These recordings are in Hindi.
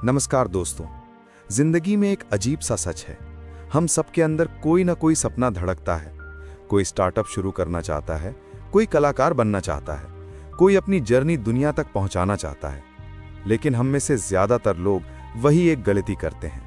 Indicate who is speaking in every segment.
Speaker 1: नमस्कार दोस्तों। जिंदगी में एक अजीब सा सच है। हम सबके अंदर कोई ना कोई सपना धड़कता है। कोई स्टार्टअप शुरू करना चाहता है, कोई कलाकार बनना चाहता है, कोई अपनी जर्नी दुनिया तक पहुंचाना चाहता है। लेकिन हम में से ज्यादातर लोग वही एक गलती करते हैं।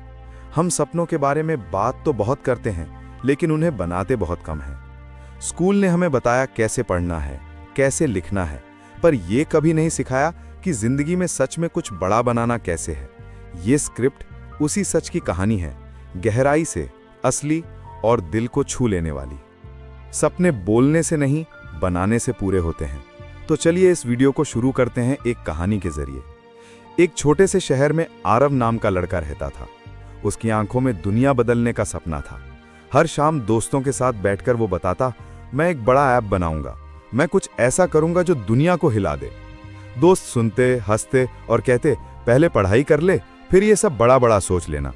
Speaker 1: हम सपनों के बारे में बात तो बहुत करते हैं, लेकिन उन्हें बनाते बहुत कम हैं। स्कूल ने हमें बताया कैसे पढ़ना है, कैसे लिखना है, पर यह कभी नहीं सिखाया कि जिंदगी में सच में कुछ बड़ा बनाना कैसे है। ये स्क्रिप्ट उसी सच की कहानी है, गहराई से, असली और दिल को छू लेने वाली। सपने बोलने से नहीं, बनाने से पूरे होते हैं। तो चलिए इस वीडियो को शुरू करते हैं एक कहानी के जरिए। एक छोटे से शहर में आरव नाम का लड़का रहता था। उसकी आंखों में दुनिया बदलने का सपना था। हर शाम दोस्तों के साथ बैठकर वो बताता, मैं एक बड़ा ऐप बनाऊंगा, मैं कुछ ऐसा करूंगा जो दुनिया को हिला दे। दोस्त सुनते, हंसते और कहते, पहले पढ़ाई कर ले, फिर ये सब बड़ा बड़ा सोच लेना।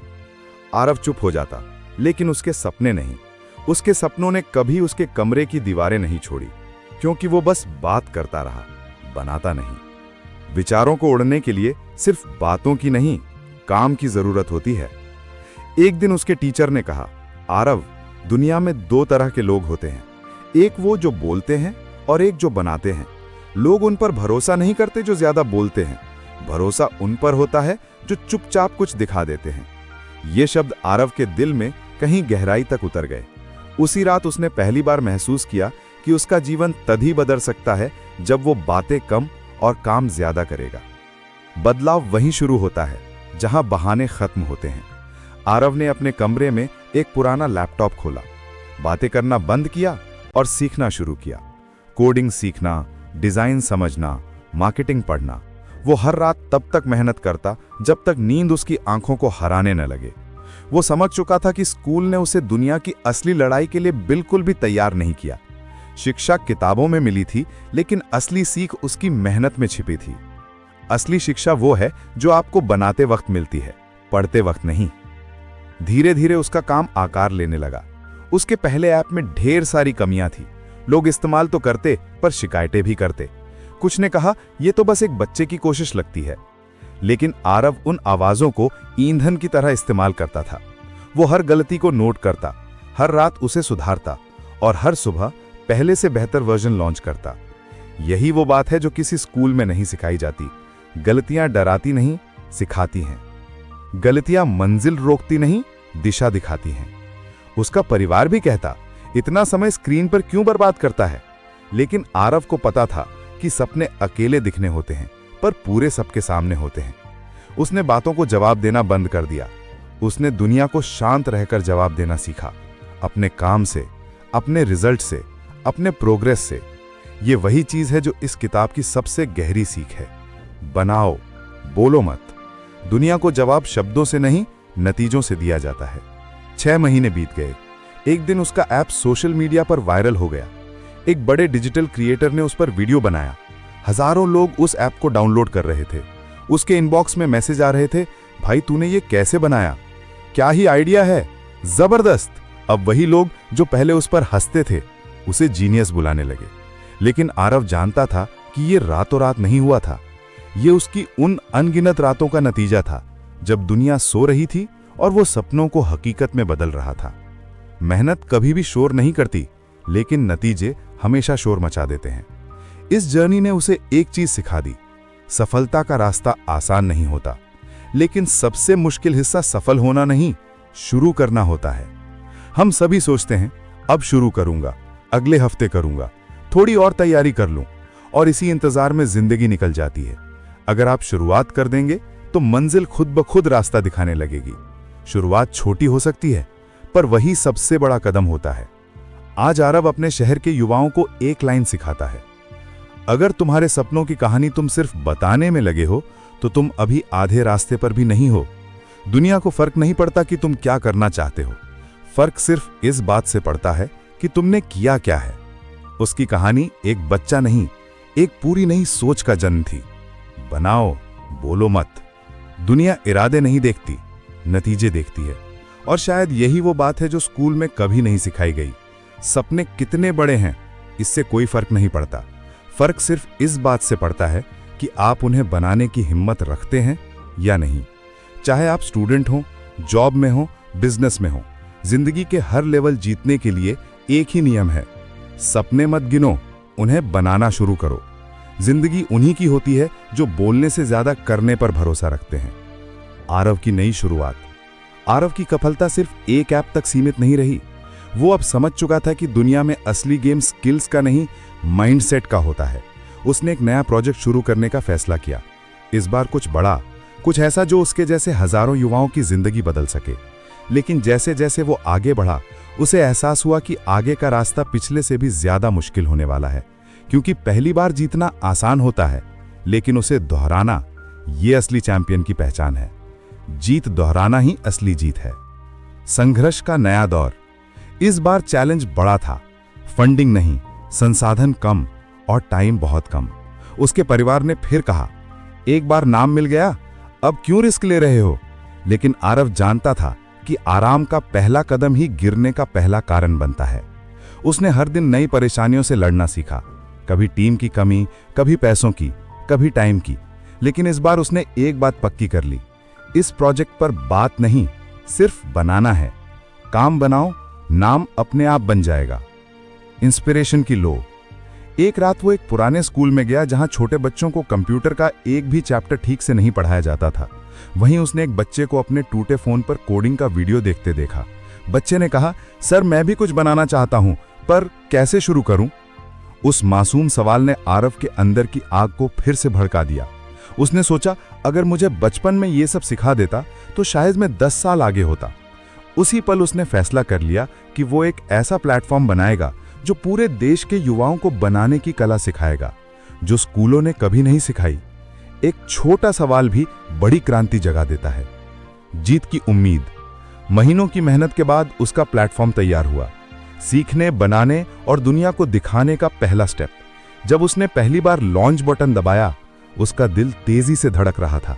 Speaker 1: आरव चुप हो जाता, लेकिन उसके सपने नहीं। उसके सपनों ने कभी उसके कमरे की दीवारें नहीं छोड़ी, क्योंकि वो बस बात करता रहा, बनाता नहीं। विचारों को उड़ने के लिए सिर्फ बातों की नहीं, काम की जरूरत होती है। एक दिन उसके टीचर ने कहा, आरव, दुनिया में दो तरह के लोग होते हैं, एक वो जो बोलते हैं और एक जो बनाते हैं। लोग उन पर भरोसा नहीं करते जो ज्यादा बोलते हैं, भरोसा उन पर होता है जो चुपचाप कुछ दिखा देते हैं। ये शब्द आरव के दिल में कहीं गहराई तक उतर गए। उसी रात उसने पहली बार महसूस किया कि उसका जीवन तभी बदल सकता है जब वो बातें कम और काम ज्यादा करेगा। बदलाव वहीं शुरू होता है जहां बहाने खत्म होते हैं। आरव ने अपने कमरे में एक पुराना लैपटॉप खोला, बातें करना बंद किया और सीखना शुरू किया। कोडिंग सीखना, डिजाइन समझना, मार्केटिंग पढ़ना। वो हर रात तब तक मेहनत करता जब तक नींद उसकी आंखों को हराने न लगे। वो समझ चुका था कि स्कूल ने उसे दुनिया की असली लड़ाई के लिए बिल्कुल भी तैयार नहीं किया। शिक्षा किताबों में मिली थी, लेकिन असली सीख उसकी मेहनत में छिपी थी। असली शिक्षा वो है जो आपको बनाते वक्त मिलती है, पढ़ते वक्त नहीं। धीरे धीरे उसका काम आकार लेने लगा। उसके पहले ऐप में ढेर सारी कमियां थी। लोग इस्तेमाल तो करते, पर शिकायतें भी करते। कुछ ने कहा, यह तो बस एक बच्चे की कोशिश लगती है। लेकिन आरव उन आवाजों को ईंधन की तरह इस्तेमाल करता था। वो हर गलती को नोट करता, हर रात उसे सुधारता और हर सुबह पहले से बेहतर वर्जन लॉन्च करता। यही वो बात है जो किसी स्कूल में नहीं सिखाई जाती। गलतियां डराती नहीं, सिखाती हैं। गलतियां मंजिल रोकती नहीं, दिशा दिखाती हैं। उसका परिवार भी कहता, इतना समय स्क्रीन पर क्यों बर्बाद करता है? लेकिन आरव को पता था कि सपने अकेले दिखने होते हैं, पर पूरे सबके सामने होते हैं। उसने बातों को जवाब देना बंद कर दिया। उसने दुनिया को शांत रहकर जवाब देना सीखा, अपने काम से, अपने रिजल्ट से, अपने प्रोग्रेस से। ये वही चीज है जो इस किताब की सबसे गहरी सीख है। बनाओ, बोलो मत। दुनिया को जवाब शब्दों से नहीं, नतीजों से दिया जाता है। 6 महीने बीत गए। एक दिन उसका ऐप सोशल मीडिया पर वायरल हो गया। एक बड़े डिजिटल क्रिएटर ने उस पर वीडियो बनाया। हजारों लोग उस ऐप को डाउनलोड कर रहे थे। उसके इनबॉक्स में मैसेज आ रहे थे, भाई तूने ये कैसे बनाया? क्या ही आइडिया है, जबरदस्त। अब वही लोग जो पहले उस पर हंसते थे, उसे जीनियस बुलाने लगे। लेकिन आरव जानता था कि ये रातों रात नहीं हुआ था। ये उसकी उन अनगिनत रातों का नतीजा था जब दुनिया सो रही थी और वो सपनों को हकीकत में बदल रहा था। मेहनत कभी भी शोर नहीं करती, लेकिन नतीजे हमेशा शोर मचा देते हैं। इस जर्नी ने उसे एक चीज सिखा दी, सफलता का रास्ता आसान नहीं होता, लेकिन सबसे मुश्किल हिस्सा सफल होना नहीं, शुरू करना होता है। हम सभी सोचते हैं, अब शुरू करूंगा, अगले हफ्ते करूंगा, थोड़ी और तैयारी कर लूं, और इसी इंतजार में जिंदगी निकल जाती है। अगर आप शुरुआत कर देंगे तो मंजिल खुद ब खुद रास्ता दिखाने लगेगी। शुरुआत छोटी हो सकती है, पर वही सबसे बड़ा कदम होता है। आज आरव अपने शहर के युवाओं को एक लाइन सिखाता है, अगर तुम्हारे सपनों की कहानी तुम सिर्फ बताने में लगे हो तो तुम अभी आधे रास्ते पर भी नहीं हो। दुनिया को फर्क नहीं पड़ता कि तुम क्या करना चाहते हो, फर्क सिर्फ इस बात से पड़ता है कि तुमने किया क्या है। उसकी कहानी एक बच्चा नहीं, एक पूरी नई सोच का जन्म थी। बनाओ, बोलो मत। दुनिया इरादे नहीं देखती, नतीजे देखती है। और शायद यही वो बात है जो स्कूल में कभी नहीं सिखाई गई। सपने कितने बड़े हैं, इससे कोई फर्क नहीं पड़ता। फर्क सिर्फ इस बात से पड़ता है कि आप उन्हें बनाने की हिम्मत रखते हैं या नहीं।
Speaker 2: चाहे आप स्टूडेंट हो, जॉब में हो, बिजनेस में हो, जिंदगी के हर लेवल जीतने के लिए एक ही नियम है, सपने मत गिनो, उन्हें बनाना शुरू करो। जिंदगी उन्हीं की होती है जो बोलने से ज्यादा करने पर भरोसा रखते हैं। आरव की नई शुरुआत। आरव की सफलता सिर्फ एक ऐप तक सीमित नहीं रही। वो अब समझ चुका था कि दुनिया में असली गेम स्किल्स का नहीं, माइंडसेट का होता है। उसने एक नया प्रोजेक्ट शुरू करने का फैसला किया। इस बार कुछ बड़ा, कुछ ऐसा जो उसके जैसे हजारों युवाओं की जिंदगी बदल सके। लेकिन जैसे जैसे वो आगे बढ़ा, उसे एहसास हुआ कि आगे का रास्ता पिछले से भी ज्यादा मुश्किल होने वाला है। क्योंकि पहली बार जीतना आसान होता है, लेकिन उसे दोहराना, ये असली चैंपियन की पहचान है। जीत दोहराना ही असली जीत है। संघर्ष का नया दौर। इस बार चैलेंज बड़ा था। फंडिंग नहीं, संसाधन कम और टाइम बहुत कम। उसके परिवार ने फिर कहा, एक बार नाम मिल गया, अब क्यों रिस्क ले रहे हो? लेकिन आरव जानता था कि आराम का पहला कदम ही गिरने का पहला कारण बनता है। उसने हर दिन नई परेशानियों से लड़ना सीखा, कभी टीम की कमी, कभी पैसों की, कभी टाइम की। लेकिन इस बार उसने एक बात पक्की कर ली, इस प्रोजेक्ट पर बात नहीं, सिर्फ बनाना है। काम बनाओ, नाम अपने आप बन जाएगा। इंस्पिरेशन की लो। एक रात वो एक पुराने स्कूल में गया जहां छोटे बच्चों को कंप्यूटर का एक भी चैप्टर ठीक से नहीं पढ़ाया जाता था। वहीं उसने एक बच्चे को अपने टूटे फोन पर कोडिंग का वीडियो देखते देखा। बच्चे ने कहा, सर मैं भी कुछ बनाना चाहता हूं, पर कैसे शुरू करूं? उस मासूम सवाल ने आरव के अंदर की आग को फिर से भड़का दिया। उसने सोचा, अगर मुझे बचपन में ये सब सिखा देता तो शायद मैं 10 साल आगे होता। उसी पल उसने फैसला कर लिया कि वो एक ऐसा प्लेटफॉर्म बनाएगा जो पूरे देश के युवाओं को बनाने की कला सिखाएगा, जो स्कूलों ने कभी नहीं सिखाई। एक छोटा सवाल भी बड़ी क्रांति जगा देता है। जीत की उम्मीद। महीनों की मेहनत के बाद उसका प्लेटफॉर्म तैयार हुआ। सीखने, बनाने और दुनिया को दिखाने का पहला स्टेप। जब उसने पहली बार लॉन्च बटन दबाया, उसका दिल तेजी से धड़क रहा था।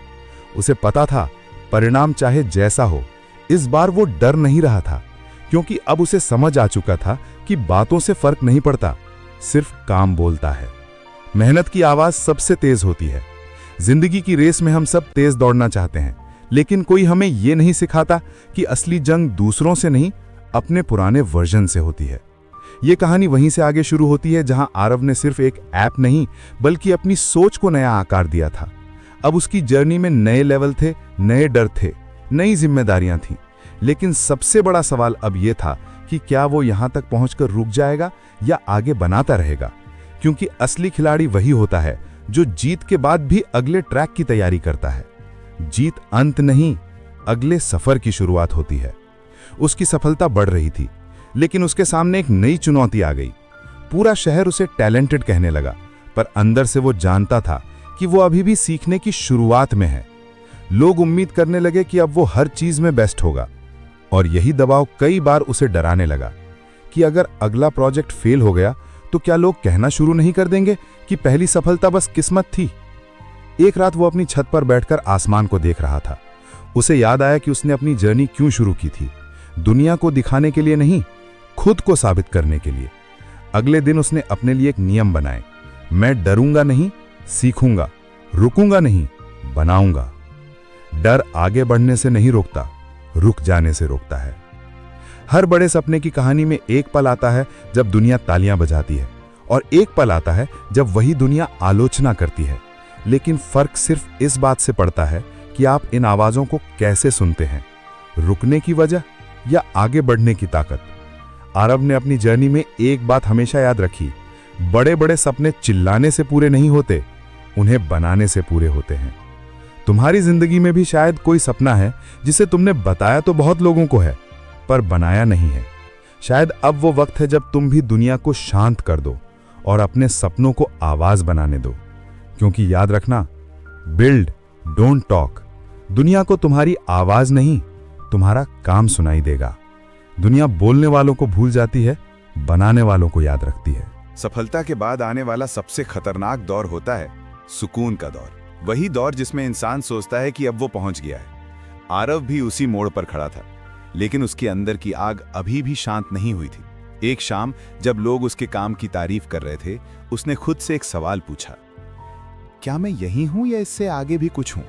Speaker 2: उसे पता था, परिणाम चाहे जैसा हो, इस बार वो डर नहीं रहा था, क्योंकि अब उसे समझ आ चुका था कि बातों से फर्क नहीं पड़ता, सिर्फ काम बोलता है। मेहनत की आवाज सबसे तेज होती है। जिंदगी की रेस में हम सब तेज दौड़ना चाहते हैं, लेकिन कोई हमें यह नहीं सिखाता कि असली जंग दूसरों से नहीं, अपने पुराने वर्जन से होती है। यह कहानी वहीं से आगे शुरू होती है जहां आरव ने सिर्फ एक ऐप नहीं, बल्कि अपनी सोच को नया आकार दिया था। अब उसकी जर्नी में नए लेवल थे, नए डर थे, नई जिम्मेदारियां थीं। लेकिन सबसे बड़ा सवाल अब यह था कि क्या वो यहां तक पहुंचकर रुक जाएगा या आगे बनाता रहेगा? क्योंकि असली खिलाड़ी वही होता है जो जीत के बाद भी अगले ट्रैक की तैयारी करता है। जीत अंत नहीं, अगले सफर की शुरुआत होती है। उसकी सफलता बढ़ रही थी, लेकिन उसके सामने एक नई चुनौती आ गई। पूरा शहर उसे टैलेंटेड कहने लगा, पर अंदर से वो जानता था कि वो अभी भी सीखने की शुरुआत में है। लोग उम्मीद करने लगे कि अब वो हर चीज में बेस्ट होगा, और यही दबाव कई बार उसे डराने लगा कि अगर अगला प्रोजेक्ट फेल हो गया तो क्या लोग कहना शुरू नहीं कर देंगे कि पहली सफलता बस किस्मत थी। एक रात वो अपनी छत पर बैठकर आसमान को देख रहा था। उसे याद आया कि उसने अपनी जर्नी क्यों शुरू की थी। दुनिया को दिखाने के लिए नहीं, खुद को साबित करने के लिए। अगले दिन उसने अपने लिए एक नियम बनाए, मैं डरूंगा नहीं, सीखूंगा, रुकूंगा नहीं, बनाऊंगा। डर आगे बढ़ने से नहीं रोकता, रुक जाने से रोकता है। हर बड़े सपने की कहानी में एक पल आता है जब दुनिया तालियां बजाती है, और एक पल आता है जब वही दुनिया आलोचना करती है। लेकिन फर्क सिर्फ इस बात से पड़ता है कि आप इन आवाजों को कैसे सुनते हैं, रुकने की वजह या आगे बढ़ने की ताकत। आरव ने अपनी जर्नी में एक बात हमेशा याद रखी, बड़े बड़े सपने चिल्लाने से पूरे नहीं होते, उन्हें बनाने से पूरे होते हैं। तुम्हारी जिंदगी में भी शायद कोई सपना है जिसे तुमने बताया तो बहुत लोगों को है, पर बनाया नहीं है। शायद अब वो वक्त है जब तुम भी दुनिया को शांत कर दो और अपने सपनों को आवाज बनाने दो। क्योंकि याद रखना, बिल्ड डोंट टॉक। दुनिया को तुम्हारी आवाज नहीं, तुम्हारा काम सुनाई देगा। दुनिया बोलने वालों को भूल जाती है, बनाने वालों को याद रखती है।
Speaker 1: सफलता के बाद आने वाला सबसे खतरनाक दौर होता है सुकून का दौर। वही दौर जिसमें इंसान सोचता है कि अब वो पहुंच गया है। आरव भी उसी मोड़ पर खड़ा था, लेकिन उसके अंदर की आग अभी भी शांत नहीं हुई थी। एक शाम जब लोग उसके काम की तारीफ कर रहे थे, उसने खुद से एक सवाल पूछा, क्या मैं यही हूं या इससे आगे भी कुछ हूं?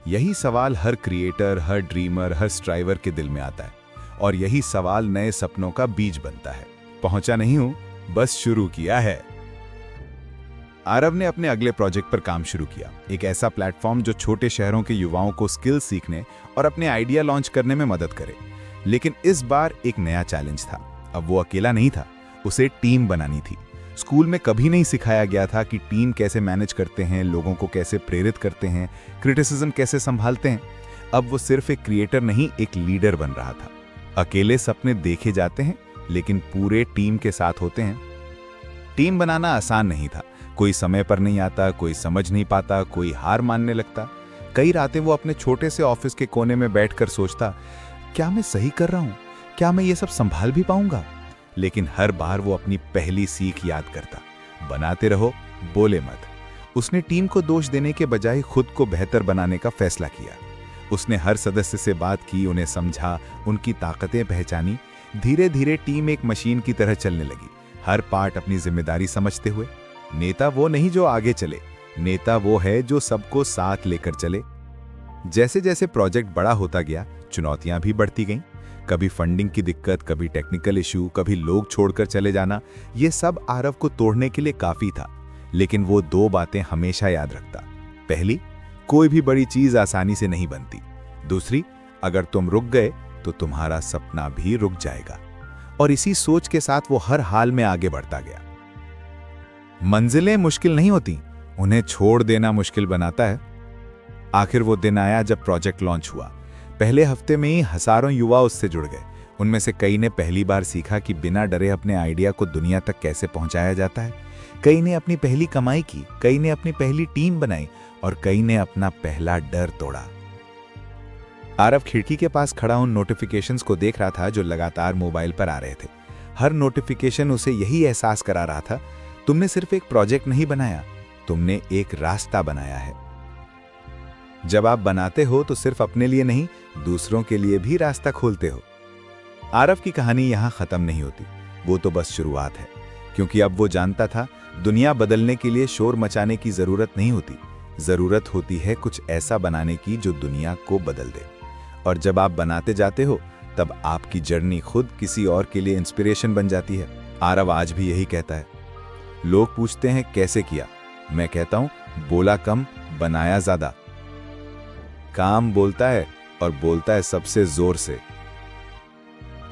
Speaker 2: यही सवाल हर क्रिएटर, हर ड्रीमर, हर स्ट्राइवर के दिल में आता है, और यही सवाल नए सपनों का बीज बनता है। पहुंचा नहीं हूं, बस शुरू किया है। आरव ने अपने अगले प्रोजेक्ट पर काम शुरू किया, एक ऐसा प्लेटफॉर्म जो छोटे शहरों के युवाओं को स्किल सीखने और अपने आइडिया लॉन्च करने में मदद करे। लेकिन इस बार एक नया चैलेंज था। अब वो अकेला नहीं था, उसे टीम बनानी थी। स्कूल में कभी नहीं सिखाया गया था कि टीम कैसे मैनेज करते हैं, लोगों को कैसे प्रेरित करते हैं, क्रिटिसिज्म कैसे संभालते हैं। अब वो सिर्फ एक क्रिएटर नहीं, एक लीडर बन रहा था। अकेले सपने देखे जाते हैं, लेकिन पूरे टीम के साथ होते हैं। टीम बनाना आसान नहीं था। कोई समय पर नहीं आता, कोई समझ नहीं पाता, कोई हार मानने लगता। कई रातें वो अपने छोटे से ऑफिस के कोने में बैठकर सोचता, क्या मैं सही कर रहा हूं? क्या मैं ये सब संभाल भी पाऊंगा? लेकिन हर बार वो अपनी पहली सीख याद करता, बनाते रहो, बोले मत। उसने टीम को दोष देने के बजाय खुद को बेहतर बनाने का फैसला किया। उसने हर सदस्य से बात की, उन्हें समझा, उनकी ताकतें पहचानी। धीरे धीरे टीम एक मशीन की तरह चलने लगी, हर पार्ट अपनी जिम्मेदारी समझते हुए। नेता वो नहीं जो आगे चले, नेता वो है जो सबको साथ लेकर चले। जैसे जैसे प्रोजेक्ट बड़ा होता गया, चुनौतियां भी बढ़ती गईं। कभी फंडिंग की दिक्कत, कभी टेक्निकल इशू, कभी लोग छोड़कर चले जाना। ये सब आरव को तोड़ने के लिए काफी था। लेकिन वो दो बातें हमेशा याद रखता। पहली, कोई भी बड़ी चीज आसानी से नहीं बनती। दूसरी, अगर तुम रुक गए तो तुम्हारा सपना भी रुक जाएगा। और इसी सोच के साथ वो हर हाल में आगे बढ़ता गया। मंजिलें मुश्किल नहीं होती, उन्हें छोड़ देना मुश्किल बनाता है। आखिर वो दिन आया जब प्रोजेक्ट लॉन्च हुआ। पहले हफ्ते में ही हजारों युवा उससे जुड़ गए। उनमें से कई ने पहली बार सीखा कि बिना डरे अपने आइडिया को दुनिया तक कैसे पहुंचाया जाता है। कई ने अपनी पहली कमाई की, कई ने अपनी पहली टीम बनाई, और कई ने अपना पहला डर तोड़ा। आरव खिड़की के पास खड़ा उन नोटिफिकेशंस को देख रहा था जो लगातार मोबाइल पर आ रहे थे। हर नोटिफिकेशन उसे यही एहसास करा रहा था, तुमने सिर्फ एक प्रोजेक्ट नहीं बनाया, तुमने एक रास्ता बनाया है। जब आप बनाते हो तो सिर्फ अपने लिए नहीं, दूसरों के लिए भी रास्ता खोलते हो। आरव की कहानी यहां खत्म नहीं होती, वो तो बस शुरुआत है। क्योंकि अब वो जानता था, दुनिया बदलने के लिए शोर मचाने की जरूरत नहीं होती, जरूरत होती है कुछ ऐसा बनाने की जो दुनिया को बदल दे। और जब आप बनाते जाते हो, तब आपकी जर्नी खुद किसी और के लिए इंस्पिरेशन बन जाती है। आरव आज भी यही कहता है। लोग पूछते हैं कैसे किया, मैं कहता हूं बोला कम, बनाया ज्यादा। काम बोलता है, और बोलता है सबसे जोर से।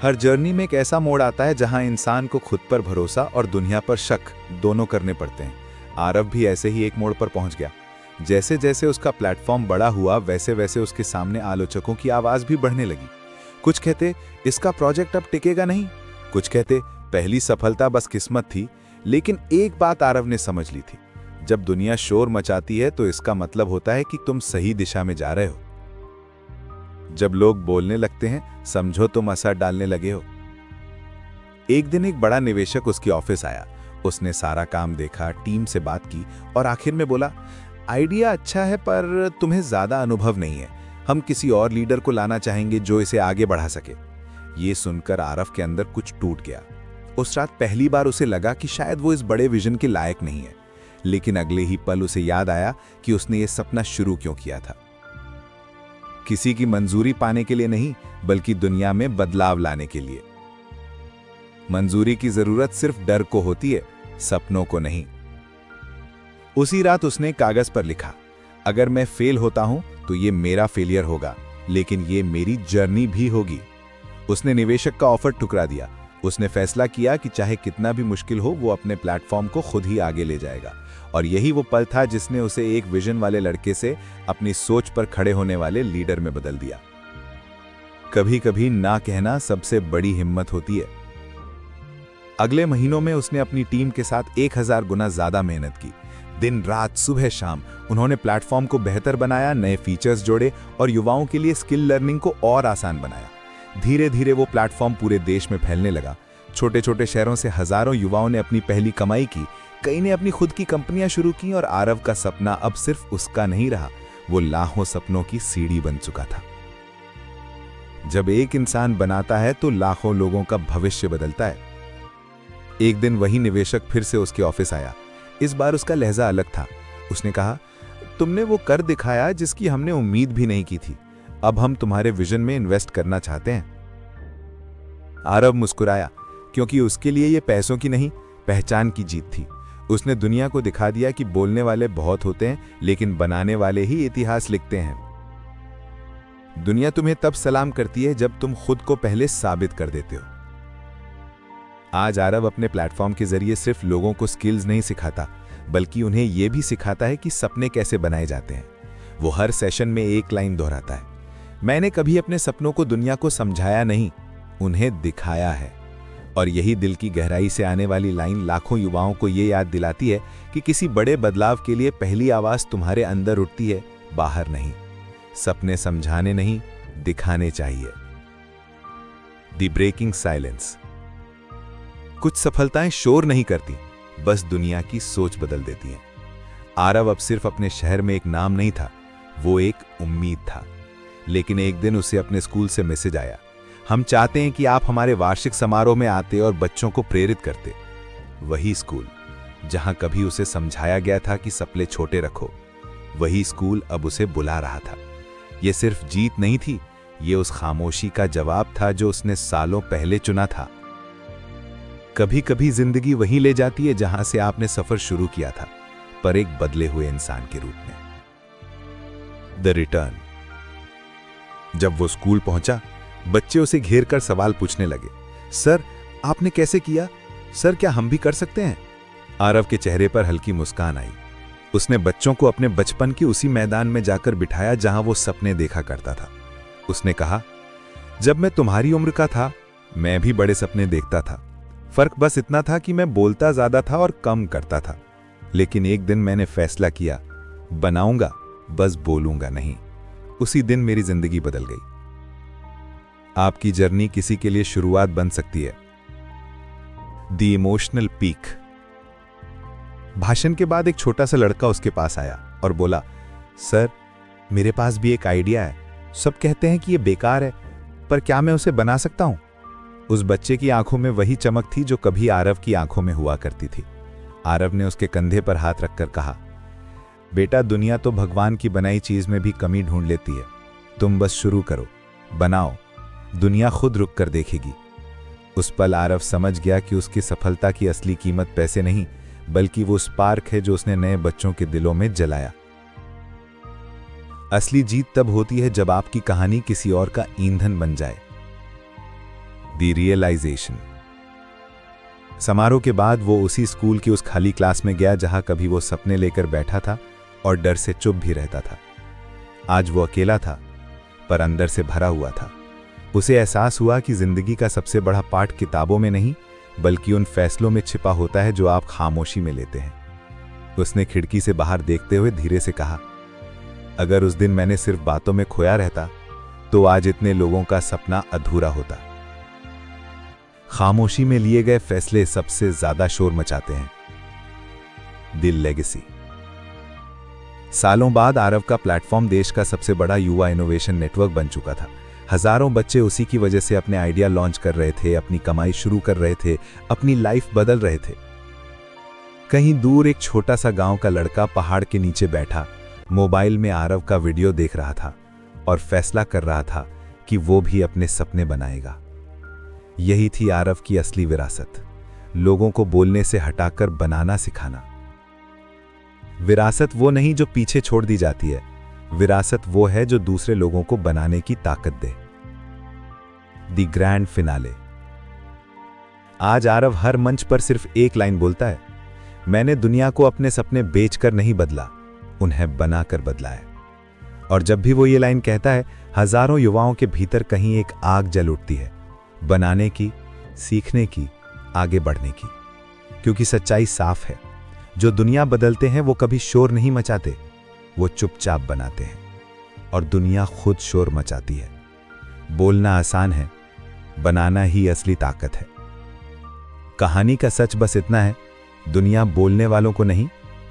Speaker 2: हर जर्नी में एक ऐसा मोड़ आता है जहां इंसान को खुद पर भरोसा और दुनिया पर शक दोनों करने पड़ते हैं। आरव भी ऐसे ही एक मोड़ पर पहुंच गया। जैसे जैसे उसका प्लेटफॉर्म बड़ा हुआ, वैसे वैसे उसके सामने आलोचकों की आवाज भी बढ़ने लगी। कुछ कहते इसका प्रोजेक्ट अब टिकेगा नहीं, कुछ कहते पहली सफलता बस किस्मत थी। लेकिन एक बात आरव ने समझ ली थी, जब दुनिया शोर मचाती है तो इसका मतलब होता है कि तुम सही दिशा में जा रहे हो। जब लोग बोलने लगते हैं, समझो तुम असर डालने लगे हो। एक दिन एक बड़ा निवेशक उसके ऑफिस आया। उसने सारा काम देखा, टीम से बात की, और आखिर में बोला, आइडिया अच्छा है पर तुम्हें ज्यादा अनुभव नहीं है। हम किसी और लीडर को लाना चाहेंगे जो इसे आगे बढ़ा सके। ये सुनकर आरव के अंदर कुछ टूट गया। उस रात पहली बार उसे लगा कि शायद वो इस बड़े विजन के लायक नहीं है। लेकिन अगले ही पल उसे याद आया कि उसने ये सपना शुरू क्यों किया था। किसी की मंजूरी पाने के लिए नहीं, बल्कि दुनिया में बदलाव लाने के लिए। मंजूरी की जरूरत सिर्फ डर को होती है, सपनों को नहीं। उसी रात उसने कागज पर लिखा, अगर मैं फेल होता हूं तो ये मेरा फेलियर होगा, लेकिन ये मेरी जर्नी भी होगी। उसने निवेशक का ऑफर ठुकरा दिया। उसने फैसला किया कि चाहे कितना भी मुश्किल हो, वो अपने प्लेटफॉर्म को खुद ही आगे ले जाएगा। और यही वो पल था जिसने उसे एक विजन वाले लड़के से अपनी सोच पर खड़े होने वाले लीडर में बदल दिया। कभी कभी ना कहना सबसे बड़ी हिम्मत होती है। अगले महीनों में उसने अपनी टीम के साथ 1000 गुना ज्यादा मेहनत की। दिन रात, सुबह शाम उन्होंने प्लेटफॉर्म को बेहतर बनाया, नए फीचर्स जोड़े और युवाओं के लिए स्किल लर्निंग को और आसान बनाया। धीरे धीरे वो प्लेटफॉर्म पूरे देश में फैलने लगा। छोटे छोटे शहरों से हजारों युवाओं ने अपनी पहली कमाई की, कई ने अपनी खुद की कंपनियां शुरू की, और आरव का सपना अब सिर्फ उसका नहीं रहा, वो लाखों सपनों की सीढ़ी बन चुका था। जब एक इंसान बनाता है तो लाखों लोगों का भविष्य बदलता है। एक दिन वही निवेशक फिर से उसके ऑफिस आया। इस बार उसका लहजा अलग था। उसने कहा,
Speaker 3: तुमने वो कर दिखाया जिसकी हमने उम्मीद भी नहीं की थी। अब हम तुम्हारे विजन में इन्वेस्ट करना चाहते हैं। आरव मुस्कुराया, क्योंकि उसके लिए ये पैसों की नहीं, पहचान की जीत थी। उसने दुनिया को दिखा दिया कि बोलने वाले बहुत होते हैं, लेकिन बनाने वाले ही इतिहास लिखते हैं। दुनिया तुम्हें तब सलाम करती है जब तुम खुद को पहले साबित कर देते हो। आज आरव अपने प्लेटफॉर्म के जरिए सिर्फ लोगों को स्किल्स नहीं सिखाता, बल्कि उन्हें यह भी सिखाता है कि सपने कैसे बनाए जाते हैं। वो हर सेशन में एक लाइन दोहराता है, मैंने कभी अपने सपनों को दुनिया को समझाया नहीं, उन्हें दिखाया है। और यही दिल की गहराई से आने वाली लाइन लाखों युवाओं को ये याद दिलाती है कि किसी बड़े बदलाव के लिए पहली आवाज तुम्हारे अंदर उठती है, बाहर नहीं। सपने समझाने नहीं, दिखाने चाहिए। The breaking silence. कुछ सफलताएं शोर नहीं करती, बस दुनिया की सोच बदल देती हैं। आरव अब सिर्फ अपने शहर में एक नाम नहीं था, वो एक उम्मीद था। लेकिन एक दिन उसे अपने स्कूल से मैसेज आया, हम चाहते हैं कि आप हमारे वार्षिक समारोह में आते और बच्चों को प्रेरित करते। वही स्कूल जहां कभी उसे समझाया गया था कि सपने छोटे रखो, वही स्कूल अब उसे बुला रहा था। यह सिर्फ जीत नहीं थी, ये उस खामोशी का जवाब था जो उसने सालों पहले चुना था। कभी कभी जिंदगी वहीं ले जाती है जहां से आपने सफर शुरू किया था, पर एक बदले हुए इंसान के रूप में। The return. जब वो स्कूल पहुंचा, बच्चे उसे घेर कर सवाल पूछने लगे, सर आपने कैसे किया? सर क्या हम भी कर सकते हैं? आरव के चेहरे पर हल्की मुस्कान आई। उसने बच्चों को अपने बचपन के उसी मैदान में जाकर बिठाया जहां वो सपने देखा करता था। उसने कहा, जब मैं तुम्हारी उम्र का था, मैं भी बड़े सपने देखता था। फर्क बस इतना था कि मैं बोलता ज्यादा था और कम करता था। लेकिन एक दिन मैंने फैसला किया, बनाऊंगा, बस बोलूंगा नहीं। उसी दिन मेरी जिंदगी बदल गई। आपकी जर्नी किसी के लिए शुरुआत बन सकती है। The emotional peak. भाषण के बाद एक छोटा सा लड़का उसके पास आया और बोला, सर मेरे पास भी एक आइडिया है। सब कहते हैं कि यह बेकार है, पर क्या मैं उसे बना सकता हूं? उस बच्चे की आंखों में वही चमक थी जो कभी आरव की आंखों में हुआ करती थी। आरव ने उसके कंधे पर हाथ रखकर कहा, बेटा दुनिया तो भगवान की बनाई चीज में भी कमी ढूंढ लेती है। तुम बस शुरू करो, बनाओ, दुनिया खुद रुक कर देखेगी। उस पल आरव समझ गया कि उसकी सफलता की असली कीमत पैसे नहीं, बल्कि वो स्पार्क है जो उसने नए बच्चों के दिलों में जलाया। असली जीत तब होती है जब आपकी कहानी किसी और का ईंधन बन जाए। The realisation. समारोह के बाद वो उसी स्कूल की उस खाली क्लास में गया जहां कभी वो सपने लेकर बैठा था और डर से चुप भी रहता था। आज वो अकेला था, पर अंदर से भरा हुआ था। उसे एहसास हुआ कि जिंदगी का सबसे बड़ा पाठ किताबों में नहीं, बल्कि उन फैसलों में छिपा होता है जो आप खामोशी में लेते हैं। उसने खिड़की से बाहर देखते हुए धीरे से कहा, अगर उस दिन मैंने सिर्फ बातों में खोया रहता, तो आज इतने लोगों का सपना अधूरा होता। खामोशी में लिए गए फैसले सबसे ज्यादा शोर मचाते हैं। The legacy. सालों बाद आरव का प्लेटफॉर्म देश का सबसे बड़ा युवा इनोवेशन नेटवर्क बन चुका था। हजारों बच्चे उसी की वजह से अपने आइडिया लॉन्च कर रहे थे, अपनी कमाई शुरू कर रहे थे, अपनी लाइफ बदल रहे थे। कहीं दूर एक छोटा सा गांव का लड़का पहाड़ के नीचे बैठा मोबाइल में आरव का वीडियो देख रहा था और फैसला कर रहा था कि वो भी अपने सपने बनाएगा। यही थी आरव की असली विरासत, लोगों को बोलने से हटाकर बनाना सिखाना। विरासत वो नहीं जो पीछे छोड़ दी जाती है, विरासत वो है जो दूसरे लोगों को बनाने की ताकत दे। The grand finale. आज आरव हर मंच पर सिर्फ एक लाइन बोलता है, मैंने दुनिया को अपने सपने बेचकर नहीं बदला, उन्हें बनाकर बदला है। और जब भी वो ये लाइन कहता है, हजारों युवाओं के भीतर कहीं एक आग जल उठती है, बनाने की, सीखने की, आगे बढ़ने की। क्योंकि सच्चाई साफ है, जो दुनिया बदलते हैं वो कभी शोर नहीं मचाते, वो चुपचाप बनाते हैं। और दुनिया खुद शोर मचाती है। बोलना आसान है, बनाना ही असली ताकत है। कहानी का सच बस इतना है, दुनिया बोलने वालों को नहीं,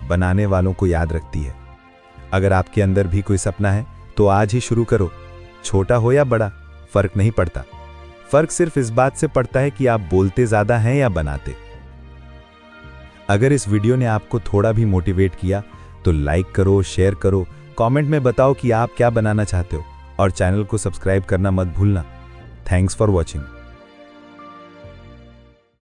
Speaker 3: बनाने वालों को याद रखती है। अगर आपके अंदर भी कोई सपना है तो आज ही शुरू करो। छोटा हो या बड़ा, फर्क नहीं पड़ता। फर्क सिर्फ इस बात से पड़ता है कि आप बोलते ज्यादा हैं या बनाते। अगर इस वीडियो ने आपको थोड़ा भी मोटिवेट किया तो लाइक करो, शेयर करो, कमेंट में बताओ कि आप क्या बनाना चाहते हो और चैनल को सब्सक्राइब करना मत भूलना। Thanks for watching.